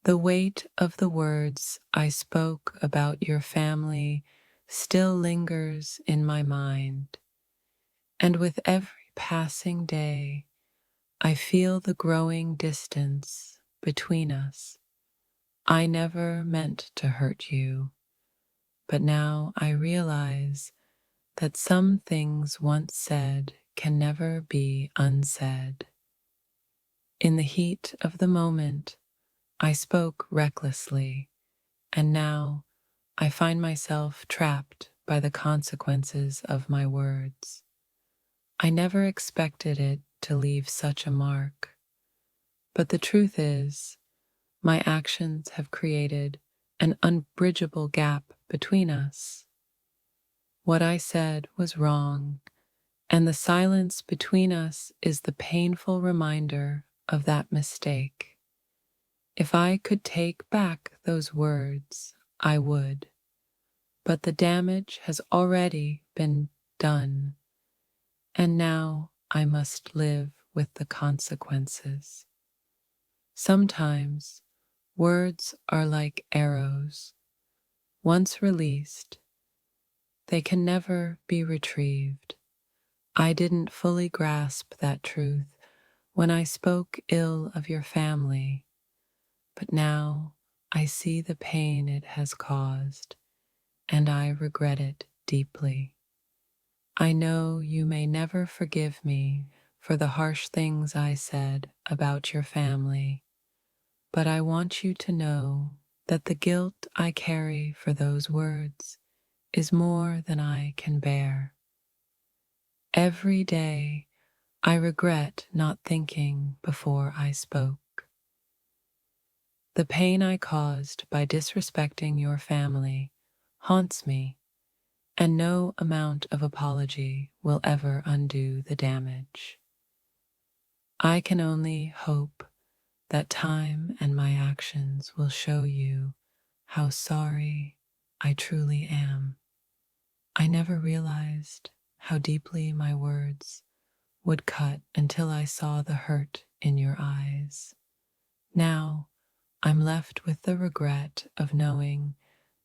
The weight of the words I spoke about your family still lingers in my mind, and with every passing day, I feel the growing distance between us. I never meant to hurt you, but now I realize that some things once said can never be unsaid. In the heat of the moment, I spoke recklessly, and now I find myself trapped by the consequences of my words. I never expected it to leave such a mark, but the truth is, my actions have created an unbridgeable gap between us. What I said was wrong, and the silence between us is the painful reminder of that mistake. If I could take back those words, I would, but the damage has already been done, and now I must live with the consequences. Sometimes words are like arrows. Once released, they can never be retrieved. I didn't fully grasp that truth when I spoke ill of your family, but now I see the pain it has caused, and I regret it deeply. I know you may never forgive me for the harsh things I said about your family, but I want you to know that the guilt I carry for those words is more than I can bear. Every day, I regret not thinking before I spoke. The pain I caused by disrespecting your family haunts me, and no amount of apology will ever undo the damage. I can only hope that time and my actions will show you how sorry I truly am. I never realized how deeply my words would cut until I saw the hurt in your eyes. Now, I'm left with the regret of knowing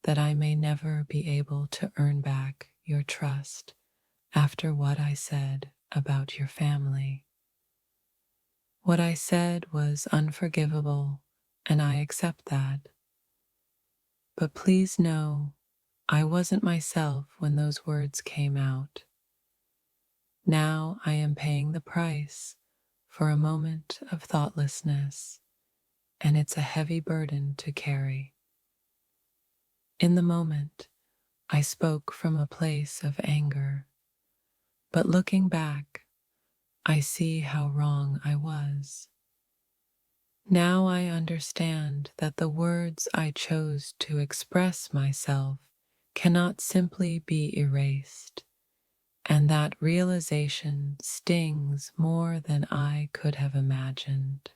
that I may never be able to earn back your trust after what I said about your family. What I said was unforgivable, and I accept that. But please know, I wasn't myself when those words came out. Now I am paying the price for a moment of thoughtlessness, and it's a heavy burden to carry. In the moment, I spoke from a place of anger, but looking back, I see how wrong I was. Now I understand that the words I chose to express myself cannot simply be erased, and that realization stings more than I could have imagined.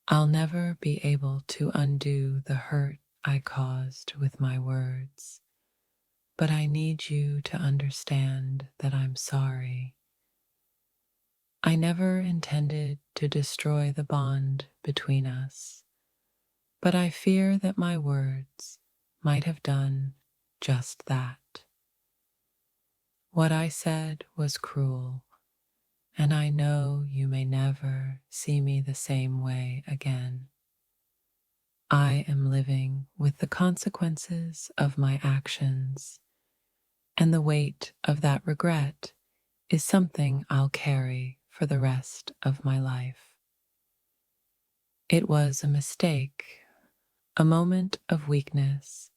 I'll never be able to undo the hurt I caused with my words, but I need you to understand that I'm sorry. I never intended to destroy the bond between us, but I fear that my words might have done just that. What I said was cruel, and I know you may never see me the same way again. I am living with the consequences of my actions, and the weight of that regret is something I'll carry for the rest of my life. It was a mistake, a moment of weakness,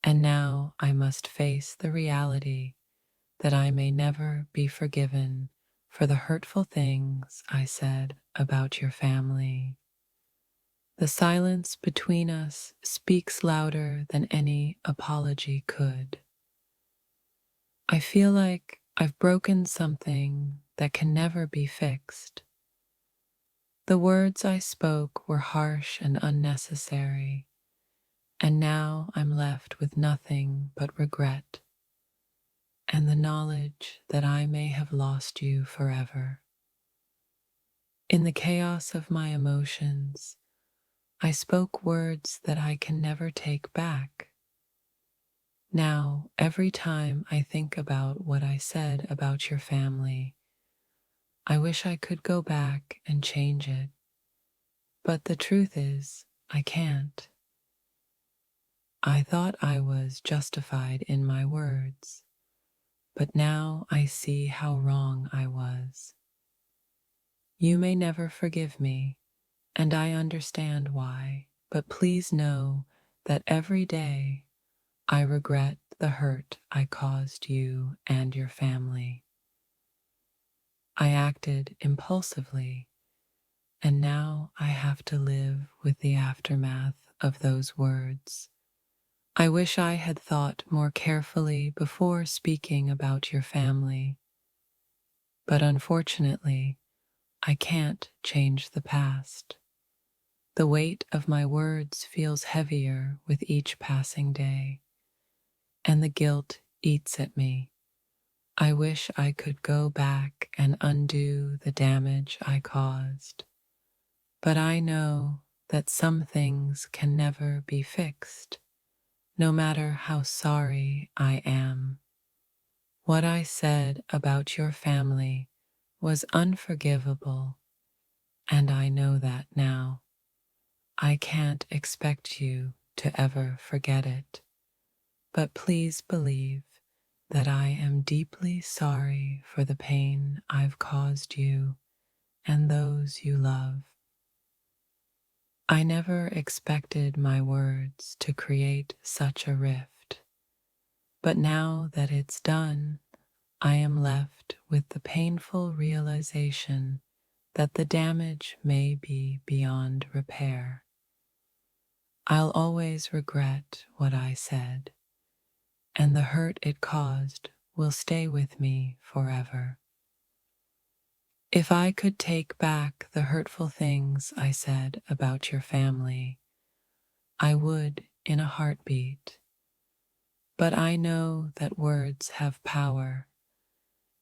and now I must face the reality that I may never be forgiven for the hurtful things I said about your family. The silence between us speaks louder than any apology could. I feel like I've broken something that can never be fixed. The words I spoke were harsh and unnecessary, and now I'm left with nothing but regret and the knowledge that I may have lost you forever. In the chaos of my emotions, I spoke words that I can never take back. Now, every time I think about what I said about your family, I wish I could go back and change it. But the truth is, I can't. I thought I was justified in my words, but now I see how wrong I was. You may never forgive me, and I understand why, but please know that every day I regret the hurt I caused you and your family. I acted impulsively, and now I have to live with the aftermath of those words. I wish I had thought more carefully before speaking about your family, but unfortunately, I can't change the past. The weight of my words feels heavier with each passing day, and the guilt eats at me. I wish I could go back and undo the damage I caused, but I know that some things can never be fixed, no matter how sorry I am. What I said about your family was unforgivable, and I know that now. I can't expect you to ever forget it, but please believe that I am deeply sorry for the pain I've caused you and those you love. I never expected my words to create such a rift, but now that it's done, I am left with the painful realization that the damage may be beyond repair. I'll always regret what I said, and the hurt it caused will stay with me forever. If I could take back the hurtful things I said about your family, I would in a heartbeat. But I know that words have power,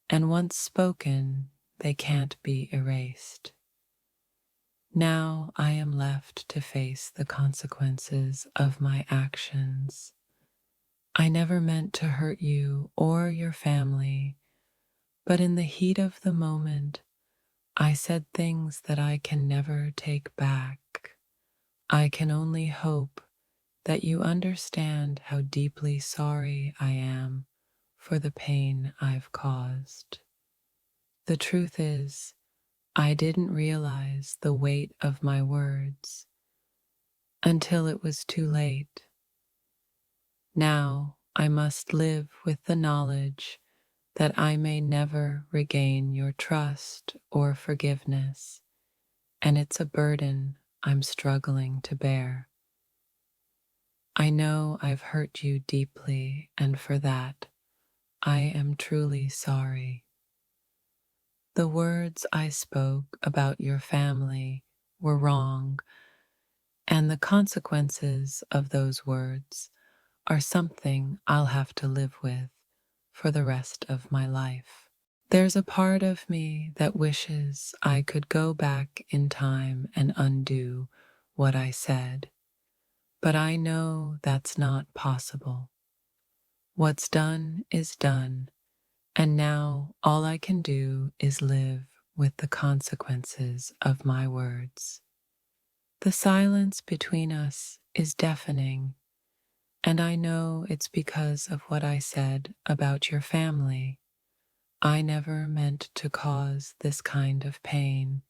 and once spoken, they can't be erased. Now I am left to face the consequences of my actions. I never meant to hurt you or your family, but in the heat of the moment, I said things that I can never take back. I can only hope that you understand how deeply sorry I am for the pain I've caused. The truth is, I didn't realize the weight of my words until it was too late. Now I must live with the knowledge that I may never regain your trust or forgiveness, and it's a burden I'm struggling to bear. I know I've hurt you deeply, and for that, I am truly sorry. The words I spoke about your family were wrong, and the consequences of those words are something I'll have to live with for the rest of my life. There's a part of me that wishes I could go back in time and undo what I said, but I know that's not possible. What's done is done, and now all I can do is live with the consequences of my words. The silence between us is deafening, and I know it's because of what I said about your family. I never meant to cause this kind of pain,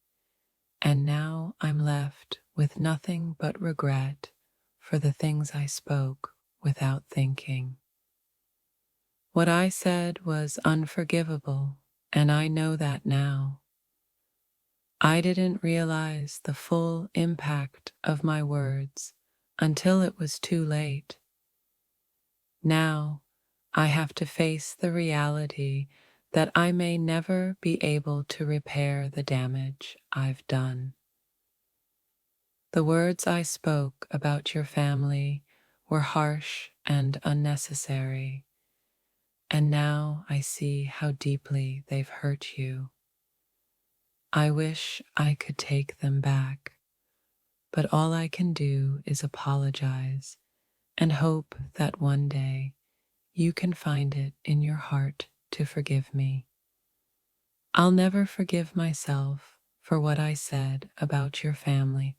and now I'm left with nothing but regret for the things I spoke without thinking. What I said was unforgivable, and I know that now. I didn't realize the full impact of my words until it was too late. Now, I have to face the reality that I may never be able to repair the damage I've done. The words I spoke about your family were harsh and unnecessary, and now I see how deeply they've hurt you. I wish I could take them back, but all I can do is apologize and hope that one day you can find it in your heart to forgive me. I'll never forgive myself for what I said about your family,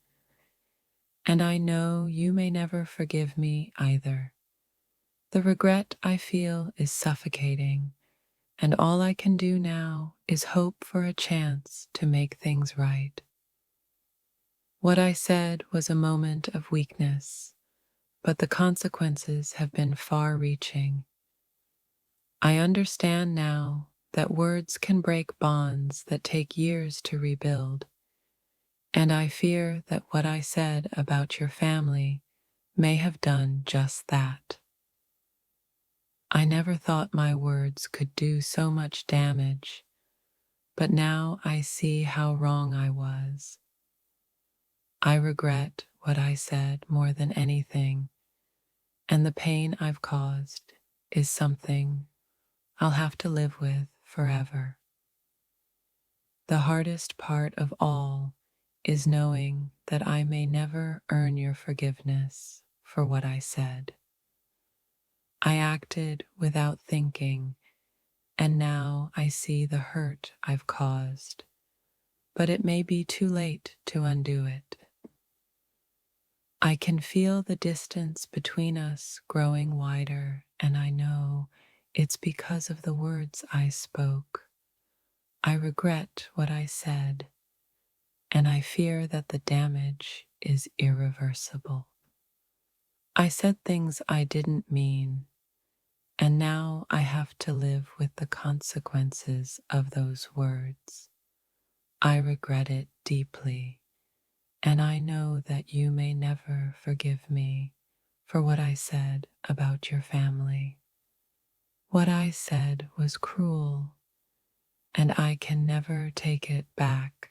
and I know you may never forgive me either. The regret I feel is suffocating, and all I can do now is hope for a chance to make things right. What I said was a moment of weakness, but the consequences have been far reaching. I understand now that words can break bonds that take years to rebuild, and I fear that what I said about your family may have done just that. I never thought my words could do so much damage, but now I see how wrong I was. I regret what I said more than anything, and the pain I've caused is something I'll have to live with forever. The hardest part of all is knowing that I may never earn your forgiveness for what I said. I acted without thinking, and now I see the hurt I've caused, but it may be too late to undo it. I can feel the distance between us growing wider, and I know it's because of the words I spoke. I regret what I said, and I fear that the damage is irreversible. I said things I didn't mean, and now I have to live with the consequences of those words. I regret it deeply, and I know that you may never forgive me for what I said about your family. What I said was cruel, and I can never take it back.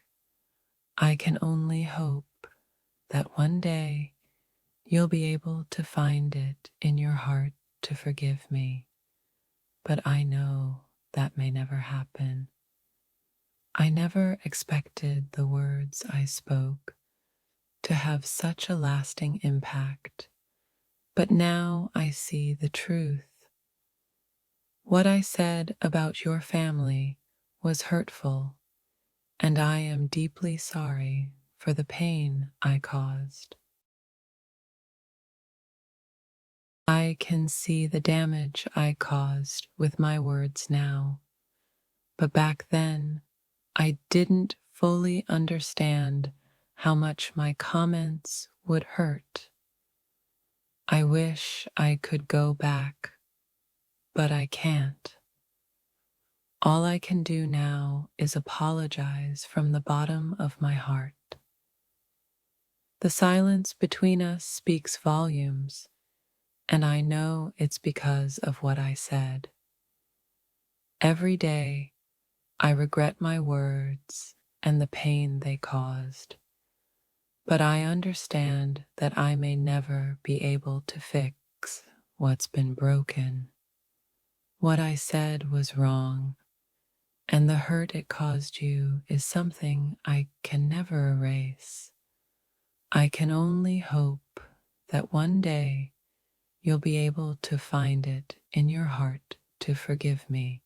I can only hope that one day you'll be able to find it in your heart to forgive me, but I know that may never happen. I never expected the words I spoke to have such a lasting impact, but now I see the truth. What I said about your family was hurtful, and I am deeply sorry for the pain I caused. I can see the damage I caused with my words now, but back then I didn't fully understand how much my comments would hurt. I wish I could go back, but I can't. All I can do now is apologize from the bottom of my heart. The silence between us speaks volumes, and I know it's because of what I said. Every day, I regret my words and the pain they caused, but I understand that I may never be able to fix what's been broken. What I said was wrong, and the hurt it caused you is something I can never erase. I can only hope that one day you'll be able to find it in your heart to forgive me,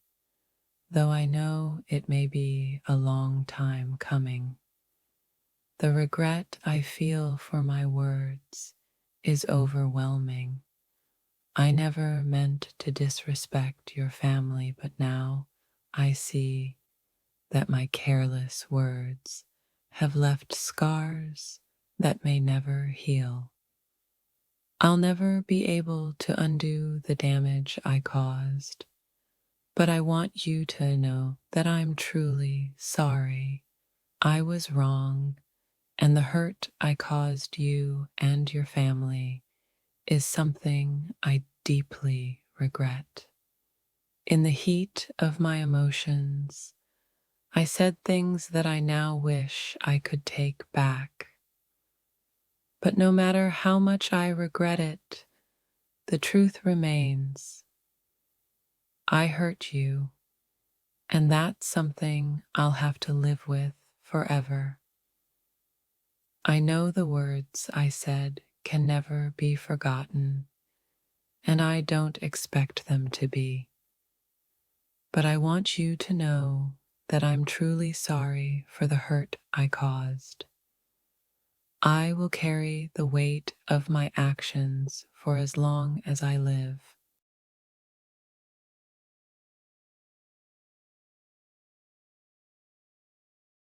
though I know it may be a long time coming. The regret I feel for my words is overwhelming. I never meant to disrespect your family, but now I see that my careless words have left scars that may never heal. I'll never be able to undo the damage I caused, but I want you to know that I'm truly sorry. I was wrong, and the hurt I caused you and your family is something I deeply regret. In the heat of my emotions, I said things that I now wish I could take back. But no matter how much I regret it, the truth remains. I hurt you, and that's something I'll have to live with forever. I know the words I said can never be forgotten, and I don't expect them to be. But I want you to know that I'm truly sorry for the hurt I caused. I will carry the weight of my actions for as long as I live.